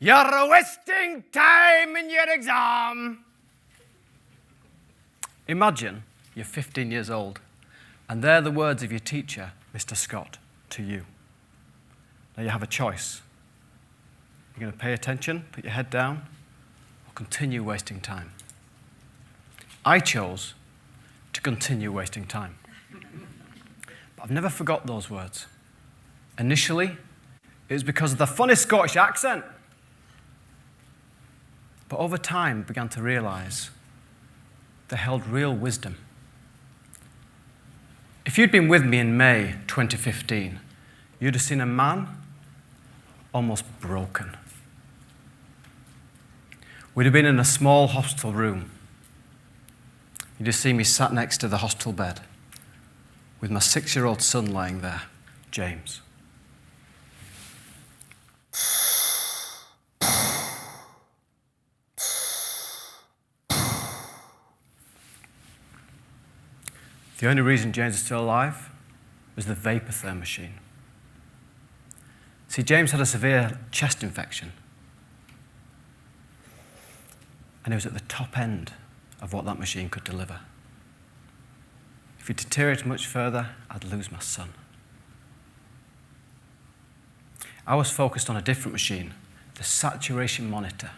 You're wasting time in your exam. Imagine you're 15 years old, and they're the words of your teacher, Mr. Scott, to you. Now you have a choice. You're going to pay attention, put your head down, or continue wasting time. I chose to continue wasting time. But I've never forgot those words. Initially, it was because of the funny Scottish accent. But over time, I began to realize they held real wisdom. If you'd been with me in May 2015, you'd have seen a man almost broken. We'd have been in a small hospital room. You'd have seen me sat next to the hospital bed with my 6-year-old son lying there, James. The only reason James is still alive was the Vapotherm machine. See, James had a severe chest infection, and he was at the top end of what that machine could deliver. If it deteriorated much further, I'd lose my son. I was focused on a different machine, the saturation monitor,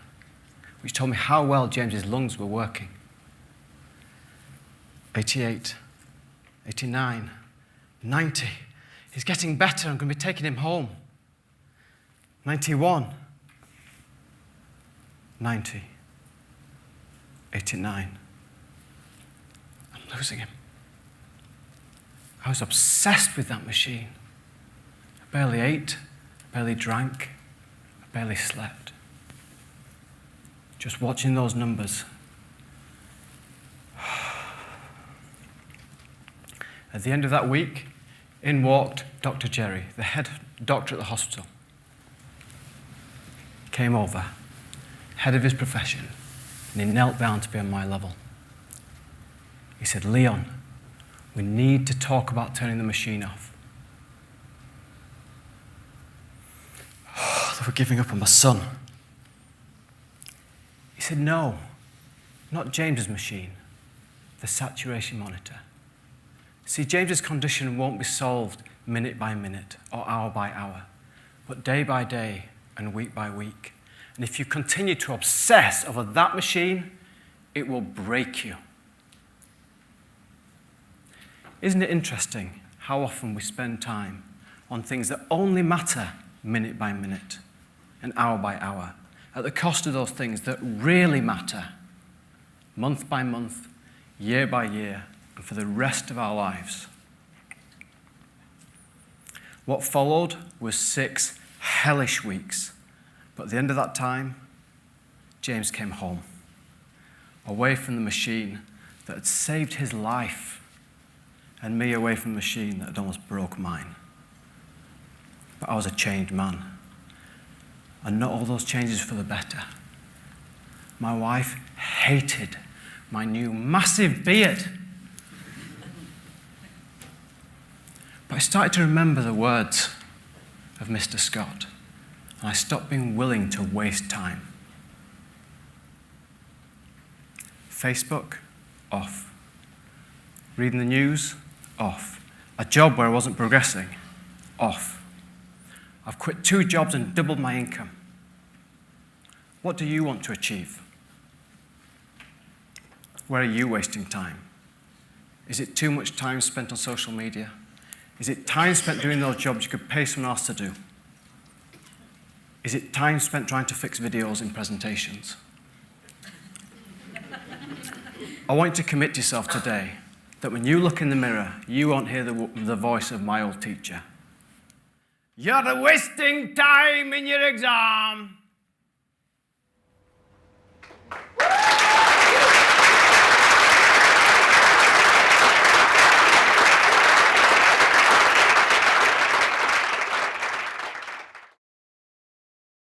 which told me how well James's lungs were working. 88, 89, 90. He's getting better. I'm going to be taking him home. 91, 90, 89. I'm losing him. I was obsessed with that machine. I barely ate, barely drank, I barely slept. Just watching those numbers. At the end of that week, in walked Dr. Jerry, the head doctor at the hospital. He came over, head of his profession, and he knelt down to be on my level. He said, "Leon, we need to talk about turning the machine off." They were giving up on my son. He said, "No, not James's machine, the saturation monitor. See, James's condition won't be solved minute by minute or hour by hour, but day by day and week by week. And if you continue to obsess over that machine, it will break you." Isn't it interesting how often we spend time on things that only matter minute by minute and hour by hour, at the cost of those things that really matter month by month, year by year, and for the rest of our lives? What followed was 6 hellish weeks, but at the end of that time, James came home, away from the machine that had saved his life, and me away from the machine that had almost broke mine. But I was a changed man, and not all those changes for the better. My wife hated my new massive beard. But I started to remember the words of Mr. Scott, and I stopped being willing to waste time. Facebook, off. Reading the news, off. A job where I wasn't progressing, off. I've quit 2 jobs and doubled my income. What do you want to achieve? Where are you wasting time? Is it too much time spent on social media? Is it time spent doing those jobs you could pay someone else to do? Is it time spent trying to fix videos in presentations? I want you to commit to yourself today that when you look in the mirror, you won't hear the voice of my old teacher. "You're wasting time in your exam."